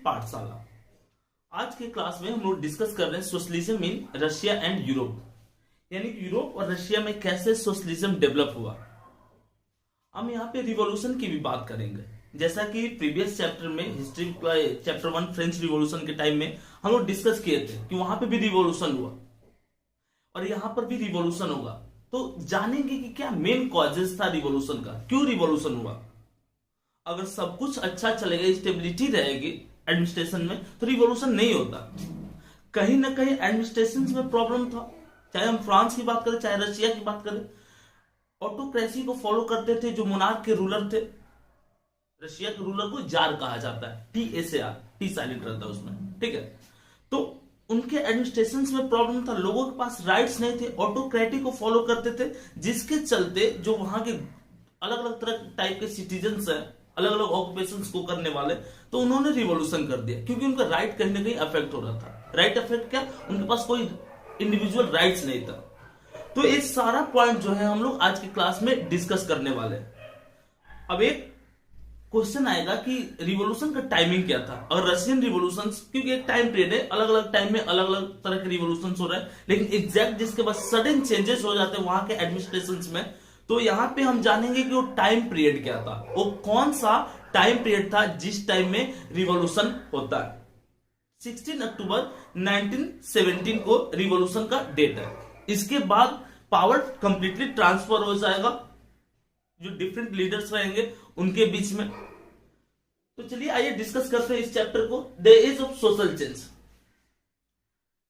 पाठशाला। आज के क्लास में हम लोग डिस्कस कर रहे हैं socialism in Russia and Europe, यानी कि यूरोप और रशिया में कैसे सोशलिज्म डेवलप हुआ। हम यहाँ पे रिवॉल्यूशन की भी बात करेंगे, जैसा कि प्रीवियस चैप्टर में हिस्ट्री चैप्टर 1 फ्रेंच रिवॉल्यूशन के टाइम में हम लोग डिस्कस किए थे कि वहां पे भी रिवॉल्यूशन हुआ और यहाँ पर भी रिवॉल्यूशन होगा। तो जानेंगे कि क्या मेन कॉजेस था रिवॉल्यूशन का, क्यों रिवॉल्यूशन हुआ। अगर सब कुछ अच्छा चलेगा, स्टेबिलिटी रहेगी एडमिनिस्ट्रेशन में, तो रिवॉल्यूशन नहीं होता। कहीं ना कहीं एडमिनिस्ट्रेशन में प्रॉब्लम था, चाहे हम फ्रांस की बात करें चाहे रशिया की बात करें। ऑटोक्रेसी को फॉलो करते थे जो मोनार्क के रूलर थे। रशिया के रूलर को जार कहा जाता है, TSAR, टी साइलेंट रहता है उसमें, ठीक है। तो उनके एडमिनिस्ट्रेशन में प्रॉब्लम था, लोगों के पास राइट्स नहीं थे, ऑटोक्रेटी को फॉलो करते थे, जिसके चलते जो वहां के अलग अलग तरह टाइप के सिटीजन्स हैं, अलग अलग ऑक्यूपेशंस को करने वाले, तो उन्होंने रिवॉल्यूशन कर दिया क्योंकि उनका राइट कहीं ना कहीं अफेक्ट हो रहा था। राइट अफेक्ट क्या, उनके पास कोई इंडिविजुअल राइट्स नहीं था। तो ये सारा पॉइंट जो है हम लोग आज की क्लास में डिस्कस करने वाले हैं। अब एक क्वेश्चन आएगा कि रिवॉल्यूशन का टाइमिंग क्या था। और रशियन रिवॉल्यूशन, क्योंकि एक टाइम पीरियड है, अलग अलग टाइम में अलग अलग तरह के रिवॉल्यूशन हो रहे हैं, लेकिन एग्जैक्ट जिसके बाद सडन चेंजेस हो जाते हैं वहां के एडमिनिस्ट्रेशन में, तो यहां पे हम जानेंगे कि वो टाइम पीरियड क्या था, वो कौन सा टाइम पीरियड था जिस टाइम में रिवॉल्यूशन होता है। 16 अक्टूबर 1917 को रिवॉल्यूशन का डेट है। इसके बाद पावर कंप्लीटली ट्रांसफर हो जाएगा जो डिफरेंट लीडर्स रहेंगे उनके बीच में। तो चलिए आइए डिस्कस करते हैं इस चैप्टर को, the age of social change.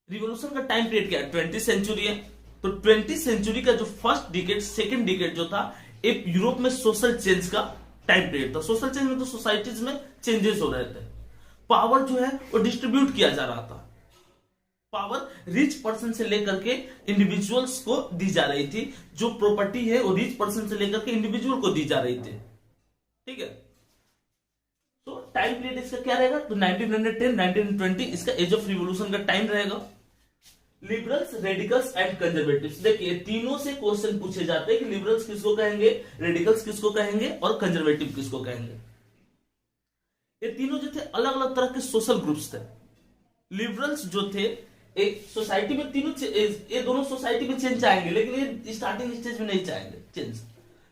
Revolution का टाइम पीरियड क्या है, 20वीं सेंचुरी है। तो 20वीं सेंचुरी का जो फर्स्ट डिकेड, सेकेंड डिकेड जो था, एक यूरोप में सोशल चेंज का टाइम पीरियड था। सोशल चेंज में तो सोसाइटीज में चेंजेस हो रहे थे, पावर जो है वो डिस्ट्रीब्यूट किया जा रहा था। पावर रिच पर्सन से लेकर के इंडिविजुअल्स को दी जा रही थी, जो प्रॉपर्टी है वो रिच पर्सन से लेकर के इंडिविजुअल को दी जा रही थी, ठीक है। तो टाइम पीरियड इसका क्या रहेगा, तो 1910 1920 इसका एज ऑफ रिवॉल्यूशन का टाइम रहेगा। लिबरल्स, रेडिकल्स एंड कंजर्वेटिव्स, देखिए तीनों से क्वेश्चन पूछे जाते हैं कि लिबरल्स किसको कहेंगे, रेडिकल्स किसको कहेंगे और कंजर्वेटिव किसको कहेंगे। ये तीनों जो थे अलग अलग तरह के सोशल ग्रुप्स थे। लिबरल्स जो थे एक सोसाइटी में, तीनों ये दोनों सोसाइटी में चेंज चाहेंगे, लेकिन ये स्टार्टिंग स्टेज में नहीं चाहेंगे चेंज।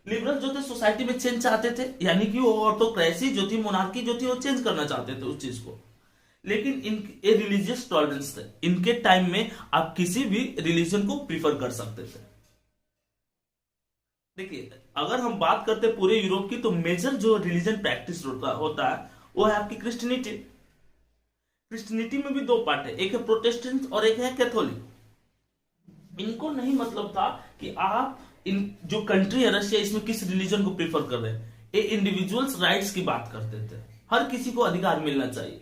लिबरल जो थे सोसाइटी में चेंज चाहते थे, यानी कि वो ऑटोक्रेसी जो थी, मोनार्की जो थी, वो चेंज करना चाहते थे उस चीज को। लेकिन ये रिलीजियस टॉलरेंस थे, इनके टाइम में आप किसी भी रिलीजन को प्रीफर कर सकते थे। देखिए अगर हम बात करते पूरे यूरोप की, तो मेजर जो रिलीजन प्रैक्टिस होता है वो है आपकी क्रिश्चियनिटी। क्रिश्चियनिटी में भी दो पार्ट है, एक है प्रोटेस्टेंट और एक है कैथोलिक। इनको नहीं मतलब था कि आप इन जो कंट्री है रशिया, इसमें किस रिलीजन को प्रीफर कर रहे हैं। ये इंडिविजुअल्स राइट्स की बात करते थे, हर किसी को अधिकार मिलना चाहिए,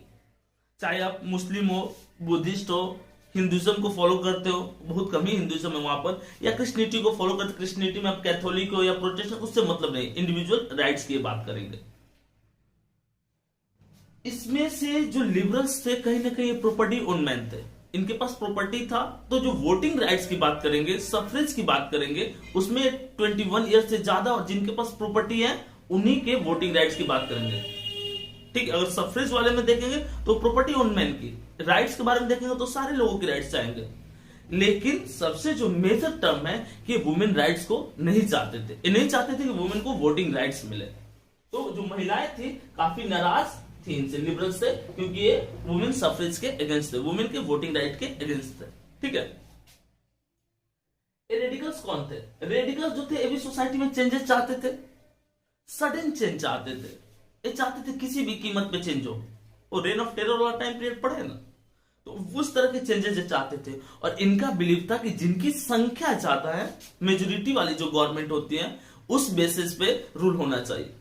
चाहे आप मुस्लिम हो, बुद्धिस्ट हो, हिंदुइज्म को फॉलो करते हो, बहुत कम ही हिंदुइज्म है वहां पर, या क्रिश्चियनिटी को फॉलो करते, क्रिश्चियनिटी में आप कैथोलिक हो या प्रोटेस्टेंट, उससे मतलब नहीं, इंडिविजुअल राइट्स की बात करेंगे। इसमें से जो लिबरल्स थे कहीं ना कहीं प्रॉपर्टी ओनमैन थे, इनके पास प्रॉपर्टी था। तो जो वोटिंग राइट्स की बात करेंगे, सफरेज की बात करेंगे, उसमें 21 ईयर से ज्यादा और जिनके पास प्रॉपर्टी है उन्हीं के वोटिंग राइट्स की बात करेंगे, ठीक। अगर सफरेज वाले में देखेंगे तो प्रॉपर्टी ओनमैन की, राइट्स के बारे में देखेंगे तो सारे लोगों की राइट्स चाहेंगे। लेकिन सबसे जो मेजर टर्म है कि वुमेन राइट्स को नहीं चाहते थे, ये नहीं चाहते थे कि वुमेन को वोटिंग राइट्स मिले। तो जो महिलाएं थी काफी नाराज थी इनसे, लिबरल्स से, क्योंकि ये वुमेन सफरेज के अगेंस्ट थे, वुमेन के वोटिंग राइट के अगेंस्ट थे, ठीक है। ये रेडिकल्स कौन थे, रेडिकल्स जो थे ये भी सोसाइटी में चेंजेस चाहते थे, सडन चेंज चाहते थे, ये चाहते थे किसी भी कीमत पे चेंज हो। और रेन ऑफ टेरर वाला टाइम पीरियड पढ़े ना, तो उस तरह के चेंजेस चाहते थे। और इनका बिलीव था कि जिनकी संख्या ज्यादा है, मेजोरिटी वाली जो गवर्नमेंट होती है, उस बेसिस पे रूल होना चाहिए।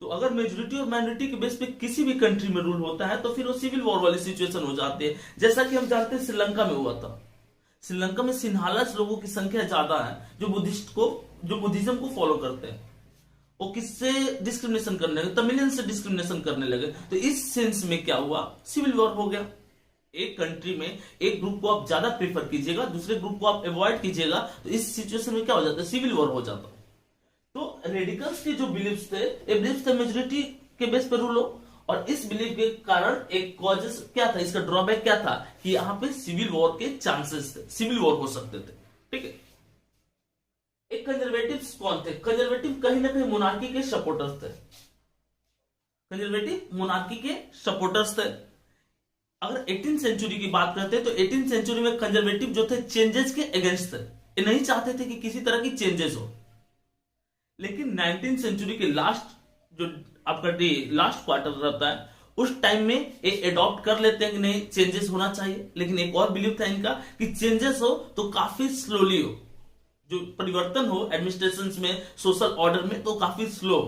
तो अगर मेजोरिटी और माइनॉरिटी के बेस पे किसी भी कंट्री में रूल होता है तो फिर वो सिविल वॉर वाली सिचुएशन हो जाती है, जैसा कि हम जानते हैं श्रीलंका में हुआ था। श्रीलंका में सिन्हालास लोगों की संख्या ज्यादा है जो बुद्धिज्म को फॉलो करते हैं। वो किससे डिस्क्रिमिनेशन करने लगे, तमिलियन से डिस्क्रिमिनेशन करने लगे। तो इस सेंस में क्या हुआ, सिविल वॉर हो गया। एक कंट्री में एक ग्रुप को आप ज्यादा प्रेफर कीजिएगा, दूसरे ग्रुप को आप अवॉइड कीजिएगा, तो इस सिचुएशन में क्या हो जाता है, सिविल वॉर हो जाता। तो रेडिकल्स के जो बिलीफ्स थे, ये बिलीफ्स थे मेजोरिटी के बेस पर रूल हो, और इस बिलीफ के कारण एक कॉजेस क्या था, इसका ड्रॉबैक क्या था कि यहाँ पे सिविल वॉर के चांसेस थे, सिविल वॉर हो सकते थे। ठीक है। एक कंजर्वेटिव कौन थे? कंजर्वेटिव कहीं ना कहीं मोनार्की के सपोर्टर्स थे, कंजर्वेटिव मोनार्की के सपोर्टर्स थे। अगर 18th सेंचुरी की बात करते हैं तो 18th सेंचुरी में कंजर्वेटिव जो थे चेंजेस के अगेंस्ट थे, ये नहीं चाहते थे कि किसी तरह की चेंजेस हो। लेकिन 19th सेंचुरी के लास्ट जो आपका लास्ट क्वार्टर रहता है उस टाइम में ये एडॉप्ट कर लेते हैं कि नहीं चेंजेस होना चाहिए। लेकिन एक और बिलीव था इनका कि चेंजेस हो तो काफी स्लोली हो, जो परिवर्तन हो एडमिनिस्ट्रेशन में, सोशल ऑर्डर में, तो काफी स्लो।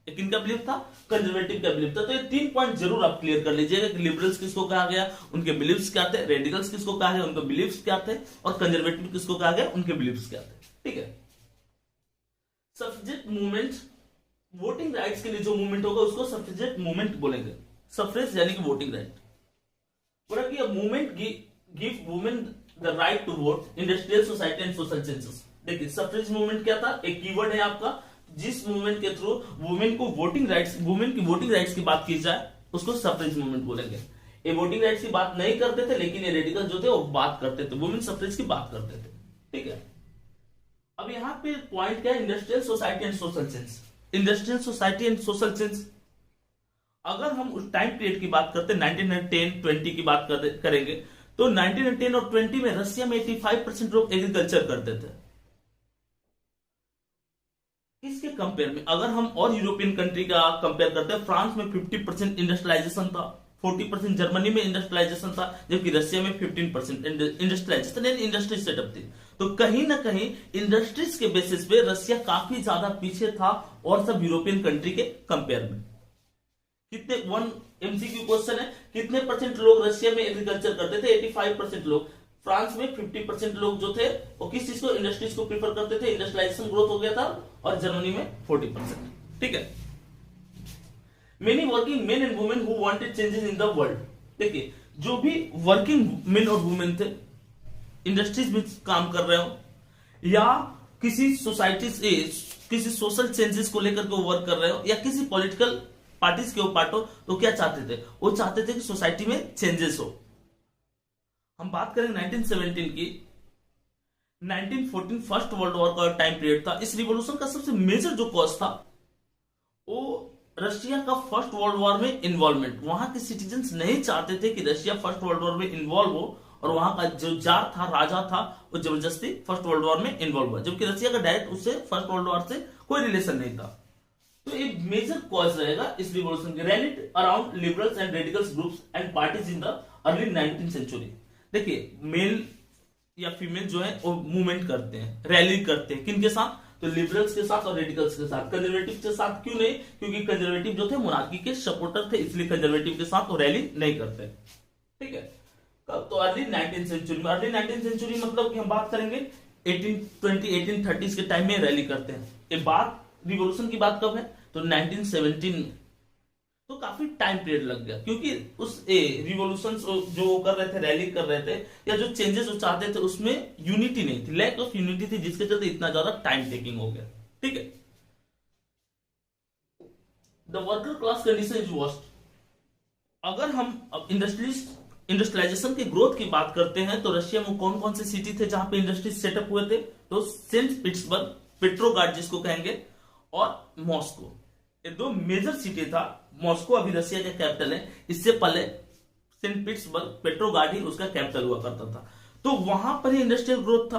एक इनका बिलीव था, कंजर्वेटिव का बिलीव था। तो ये 3 पॉइंट जरूर आप क्लियर कर लीजिएगा कि लिबरल्स किसको कहा गया, उनके बिलीव्स क्या थे, रेडिकल्स किसको कहा गया, उनके बिलीव्स क्या थे, और कंजर्वेटिव किसको कहा गया, उनके बिलीव्स क्या थे। ठीक है। सफरेजेट मूवमेंट, वोटिंग राइट्स के लिए जो मूवमेंट होगा उसको सफरेजेट मूवमेंट बोलेंगे। सफरेज यानी कि वोटिंग राइट, बोला कि movement give women the right to vote, industrial society and social changes. देखिए सफरेज मूवमेंट क्या था, एक कीवर्ड है आपका, जिस मूवमेंट के थ्रू वुमेन को वोटिंग राइट्स, वुमेन की वोटिंग राइट्स की बात की जाए उसको सफरेज मूवमेंट बोलेंगे। ये वोटिंग राइट्स की बात नहीं करते थे, लेकिन ये रेडिकल जो थे वो बात करते थे, वुमेन सफरेज की बात करते थे। ठीक है। अब यहां पे पॉइंट क्या है, industrial society and social change. Industrial society and social change, अगर हम उस टाइम पीरियड की बात करते हैं 1910-20 की बात करेंगे तो 1910 और 20 में रशिया में 85% लोग एग्रीकल्चर करते थे। इसके कंपेयर में अगर हम और यूरोपियन कंट्री का कंपेयर करते हैं, फ्रांस में 50% इंडस्ट्रियलाइजेशन था, 40% जर्मनी में इंडस्ट्रियलाइजेशन था, जबकि रशिया में 15% इंडस्ट्रियलाइजेशन यानी इंडस्ट्री सेटअप थी। तो कहीं ना कहीं इंडस्ट्रीज के बेसिस पे रशिया काफी ज्यादा पीछे था और सब यूरोपियन कंट्री के कंपेयर में। कितने, वन एमसीक्यू क्वेश्चन है, कितने परसेंट लोग रशिया में एग्रीकल्चर करते थे? 85% लोग। फ्रांस में 50% लोग जो थे वो किस चीज को, इंडस्ट्रीज को प्रीफर करते थे, इंडस्ट्रियलाइजेशन ग्रोथ हो गया था। और जर्मनी में 40%। ठीक है। Many working main and women who wanted changes in the world. देखिए जो भी वर्किंग मेन और वुमेन थे, इंडस्ट्रीज में काम कर रहे हो या किसी सोसाइटी से किसी सोशल चेंजेस को लेकर के वर्क कर रहे हो या किसी पॉलिटिकल पार्टीज के पार्ट हो, तो क्या चाहते थे, वो चाहते थे कि सोसाइटी में चेंजेस हो। हम बात करें 1917 की, 1914 फर्स्ट वर्ल्ड वॉर का टाइम पीरियड था। इस रिवॉल्यूशन का सबसे मेजर जो कॉज था वो रशिया का फर्स्ट वर्ल्ड वॉर में इन्वॉल्वमेंट। वहां के सिटीजन्स नहीं चाहते थे कि रशिया फर्स्ट वर्ल्ड वॉर में इन्वॉल्व हो, और वहां का जो जार था, राजा था, वो जबरदस्ती फर्स्ट वर्ल्ड वॉर में इन्वॉल्व हुआ, जबकि रशिया का डायरेक्ट उससे फर्स्ट वर्ल्ड वॉर से कोई रिलेशन नहीं था। तो एक मेजर कॉज रहेगा इस रिवॉल्यूशन के, rallied around liberals and radicals groups and parties in the early 19th century. देखिए मेल या फीमेल जो है वो मूवमेंट करते हैं, रैली करते हैं, किनके साथ, तो लिबरल्स के साथ और रेडिकल्स के साथ। कंजर्वेटिव के साथ क्यों नहीं, क्योंकि कंजर्वेटिव जो थे मोनार्की के सपोर्टर थे, इसलिए कंजर्वेटिव के साथ वो रैली नहीं करते। ठीक है। तो अर्ली 19th सेंचुरी में, अर्ली 19th सेंचुरी मतलब कि हम बात करेंगे 1820 1830s के टाइम में रैली करते हैं। ये बात रिवॉल्यूशन की बात कब है, तो 1917 में। तो काफी टाइम पीरियड लग गया, क्योंकि उस रिवॉल्यूशन जो कर रहे थे, रैली कर रहे थे या जो चेंजेस वो चाहते थे उसमें यूनिटी नहीं थी, लैक ऑफ यूनिटी थी, जिसके चलते इतना ज्यादा टाइम टेकिंग हो गया। ठीक है। The worker class condition is worst. अगर हम इंडस्ट्रियलाइजेशन की ग्रोथ की बात करते हैं तो रशिया में कौन कौन से सिटी थे जहां पे इंडस्ट्रीज सेटअप हुए थे, तो सेंट पीटर्सबर्ग, पेट्रोग्राड जिसको कहेंगे, और मॉस्को। ये दो मेजर सिटी था। मॉस्को अभी रशिया का कैपिटल है, इससे पहले सेंट पीटर्सबर्ग, पेट्रोग्राड ही उसका कैपिटल हुआ करता था। तो वहां पर ही इंडस्ट्रियल ग्रोथ था।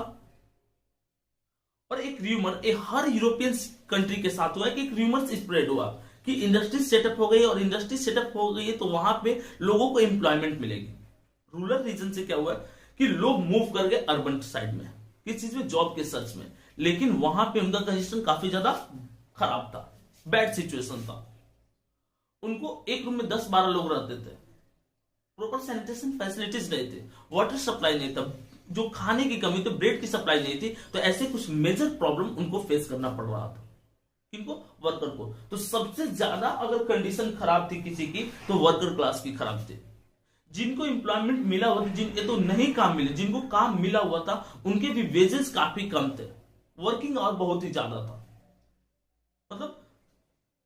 और एक र्यूमर हर यूरोपियन कंट्री के साथ हुआ है कि एक र्यूमर स्प्रेड हुआ कि इंडस्ट्री सेटअप हो गई, और इंडस्ट्री सेटअप हो गई है तो वहां पे लोगों को एम्प्लॉयमेंट मिलेगी। रूरल रीजन से क्या हुआ कि लोग मूव कर गए अर्बन साइड में, किस चीज में, जॉब के सर्च में। लेकिन वहां पे उनका कंडीशन काफी ज्यादा खराब था, बैड सिचुएशन था। उनको एक रूम में 10-12 लोग रहते थे, प्रॉपर सैनिटेशन फैसिलिटीज नहीं थे, वाटर सप्लाई नहीं था, जो खाने की कमी थी, ब्रेड की सप्लाई नहीं थी। तो ऐसे कुछ मेजर प्रॉब्लम उनको फेस करना पड़ रहा था। किनको, वर्कर को। तो सबसे ज्यादा अगर कंडीशन खराब थी किसी की तो वर्कर क्लास की खराब थी। जिनको एम्प्लॉयमेंट मिला हुआ था, जिनके तो नहीं काम मिले, जिनको काम मिला हुआ था उनके भी वेजेस काफी कम थे, वर्किंग आवर बहुत ही ज्यादा था। मतलब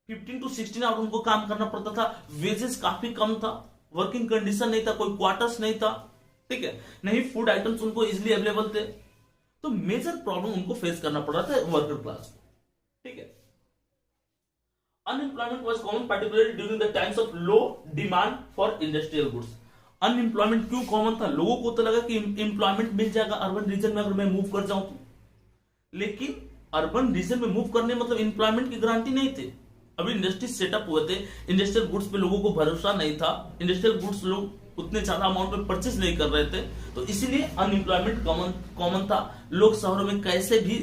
15 to 16 आवर उनको काम करना पड़ता था, वेजेस काफी कम था, वर्किंग कंडीशन नहीं था, कोई क्वार्टर्स नहीं था, ठीक है, नहीं फूड आइटम्स उनको इजिली अवेलेबल थे। तो मेजर प्रॉब्लम उनको फेस करना पड़ रहा था वर्कर क्लास को, ठीक है। Unemployment was common particularly during the times of low demand for industrial goods. Unemployment क्यों कॉमन था? लोगों को तो लगा कि एम्प्लॉयमेंट मिल जाएगा अर्बन रीजन में अगर मैं मूव कर जाऊं तो, लेकिन अर्बन रीजन में मूव करने मतलब एम्प्लॉयमेंट की गारंटी नहीं थी। अभी इंडस्ट्री सेटअप हुए थे, इंडस्ट्रियल गुड्स पे लोगों को भरोसा नहीं था, इंडस्ट्रियल गुड्स लोग उतने ज्यादा अमाउंट में परचेज नहीं कर रहे थे, तो इसीलिए अनएम्प्लॉयमेंट कॉमन था। लोग शहरों में कैसे भी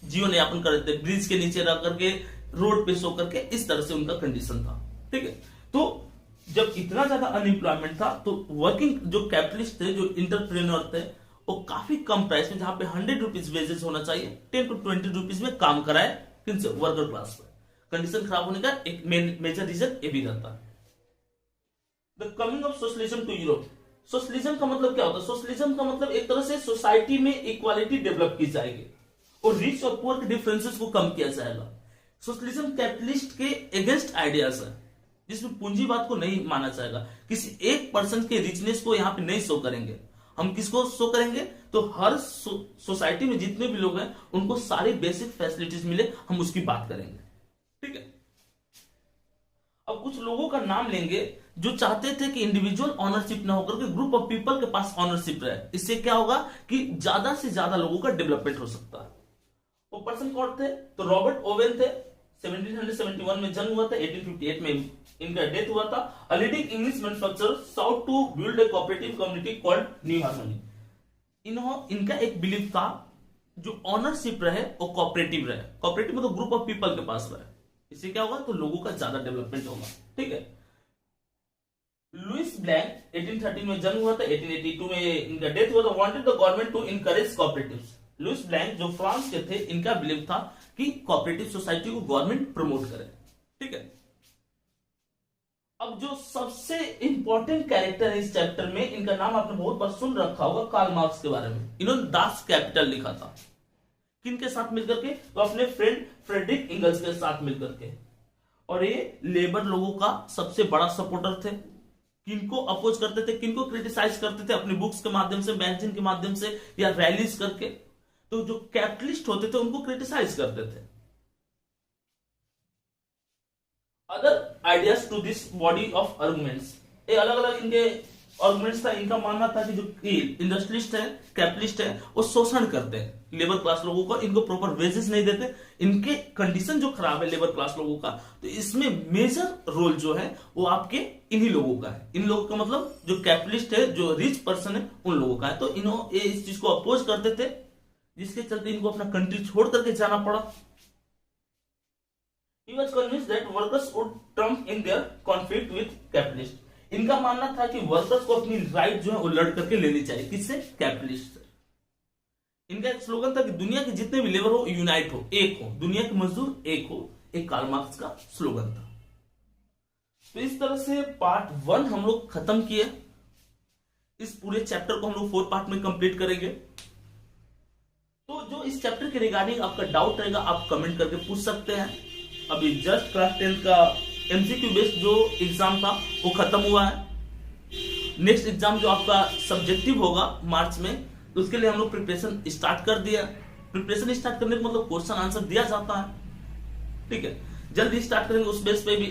जीवन यापन कर रहे थे, ब्रिज के नीचे रह करके, रोड पे सो करके, इस तरह से उनका कंडीशन था, ठीक है। तो जब इतना ज्यादा अनएम्प्लॉयमेंट था तो वर्किंग जो कैपिटलिस्ट थे, जो इंटरप्रेन्योर थे, वो काफी कम प्राइस में, जहां पे 100 रुपीज वेजेस होना चाहिए, 10 to 20 रुपीज में काम कराए, किनसे? वर्कर क्लास पर। कंडीशन खराब होने का एक मेजर रीजन ये भी रहता है। The coming of socialism to Europe. Socialism का मतलब क्या होता है? सोशलिज्म का मतलब एक तरह से सोसाइटी में इक्वालिटी डेवलप की जाएगी और रिच और पुअर के डिफरेंसेस को कम किया जाएगा। सोशलिज्म कैपिटलिस्ट के अगेंस्ट आइडियाज है, जिसमें पूंजीवाद को नहीं माना जाएगा। किसी एक पर्सन के रिचनेस को यहाँ पे नहीं शो करेंगे। हम किसको शो करेंगे? तो हर सोसाइटी में जितने भी लोग हैं उनको सारी बेसिक फैसिलिटीज मिले, हम उसकी बात करेंगे, ठीक है। अब कुछ लोगों का नाम लेंगे जो चाहते थे कि इंडिविजुअल ऑनरशिप ना होकर के ग्रुप ऑफ पीपल के पास ऑनरशिप रहे। इससे क्या होगा कि ज्यादा से ज्यादा लोगों का डेवलपमेंट हो सकता है। वो पर्सन कौन थे? तो रॉबर्ट ओवेन थे, 1771 में जन्म हुआ था, 1858 में इनका डेथ हुआ था। A leading English manufacturer sought to build a cooperative community called New Harmony. इनका एक बिलीफ था जो ऑनरशिप रहे वो कोऑपरेटिव रहे। कोऑपरेटिव मतलब ग्रुप ऑफ पीपल के पास रहे। इससे क्या होगा? तो लोगों का ज्यादा डेवलपमेंट होगा, ठीक है। लुइस ब्लैंक 1813 में जन्म हुआ था, 1882 में इनका डेथ हुआ था। Wanted the government to encourage cooperatives. Louis Blanc जो फ्रांस के थे, इनका बिलीव था कि कोऑपरेटिव सोसाइटी को गवर्नमेंट प्रमोट करे, ठीक है। अब जो सबसे इंपॉर्टेंट कैरेक्टर है इस चैप्टर में, इनका नाम आपने बहुत बार सुन रखा होगा, कार्ल मार्क्स के बारे में। इन्होंने दास कैपिटल लिखा था, किनके साथ मिलकर के? तो अपने फ्रेंड फ्रेडरिक इंगल्स के साथ मिलकर के। और ये लेबर लोगों का सबसे बड़ा सपोर्टर थे। किनको अपोज करते थे, किनको क्रिटिसाइज करते थे? अपने बुक्स के माध्यम से, मैगजीन के माध्यम से, या रैलीज करके। तो जो कैपिटलिस्ट होते थे उनको क्रिटिसाइज करते थे। Other ideas to this body of arguments, ये अलग अलग इनके आर्गुमेंट्स था। इनका मानना था कि जो इंडस्ट्रियलिस्ट है, कैपिटलिस्ट है, वो शोषण करते हैं लेबर क्लास लोगों को, इनको प्रॉपर वेजेस नहीं देते, इनके कंडीशन जो खराब है लेबर क्लास लोगों का। तो इसमें मेजर रोल जो है वो आपके इन्हीं लोगों का है। इन लोगों का मतलब जो कैपिटलिस्ट है, जो रिच पर्सन है, उन लोगों का है। तो इन्होंने इस चीज को अपोज करते थे, जिसके चलते इनको अपना कंट्री छोड़ करके जाना पड़ा। He was convinced that workers would trump in their conflict with capitalists. इनका मानना था कि वर्कर्स को अपनी राइट जो है वो लड़ करके लेनी चाहिए। किससे? कैपिटलिस्ट से। इनका एक स्लोगन था कि दुनिया के जितने भी लेबर हो यूनाइट हो, एक हो, दुनिया के मजदूर एक हो। एक कार्ल मार्क्स का स्लोगन था। तो इस तरह से पार्ट 1 हम लोग खत्म किए। इस पूरे चैप्टर को हम लोग 4 पार्ट में कंप्लीट करेंगे। तो जो इस चैप्टर के रिगार्डिंग आपका डाउट रहेगा, आप कमेंट करके पूछ सकते हैं। अभी जस्ट क्लास 10 का एमसीक्यू बेस्ड जो एग्जाम था वो खत्म हुआ है। नेक्स्ट एग्जाम जो आपका सब्जेक्टिव होगा मार्च में, तो उसके लिए हम लोग प्रिपरेशन स्टार्ट कर दिया। प्रिपरेशन स्टार्ट करने का मतलब क्वेश्चन आंसर दिया जाता है, ठीक है। जल्दी स्टार्ट करेंगे, उस बेस पे भी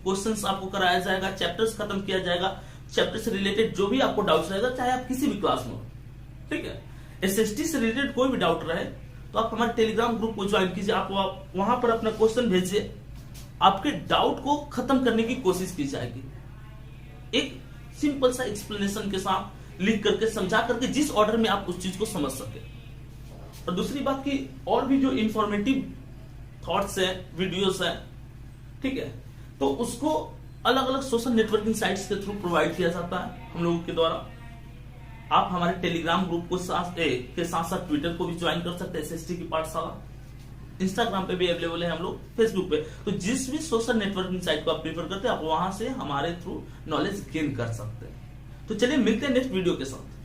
क्वेश्चंस आपको कराया जाएगा, चैप्टर्स खत्म किया जाएगा। चैप्टर से रिलेटेड जो भी आपको डाउट्स रहेगा, चाहे आप किसी भी क्लास में हो, ठीक है। एसएसटी से रिलेटेड कोई भी डाउट रहे तो आप हमारे टेलीग्राम ग्रुप को ज्वाइन कीजिए। आप वहां पर अपना क्वेश्चन भेजिए, आपके डाउट को खत्म करने की कोशिश की जाएगी। एक सिंपल सा एक्सप्लेनेशन के साथ लिख करके, समझा करके, जिस ऑर्डर में आप उस चीज को समझ सके। और दूसरी बात की, और भी जो इंफॉर्मेटिव थॉट्स है, वीडियोस है, ठीक है, तो उसको अलग अलग सोशल नेटवर्किंग साइट्स के थ्रू प्रोवाइड किया जाता है हम लोगों के द्वारा। आप हमारे टेलीग्राम ग्रुप को के साथ साथ ट्विटर को भी ज्वाइन कर सकते हैं, एसएसटी की पाठशाला। इंस्टाग्राम पे भी अवेलेबल है हम लोग, फेसबुक पे। तो जिस भी सोशल नेटवर्किंग साइट को आप प्रीफर करते हैं, आप वहां से हमारे थ्रू नॉलेज गेन कर सकते हैं। तो चलिए मिलते हैं नेक्स्ट वीडियो के साथ।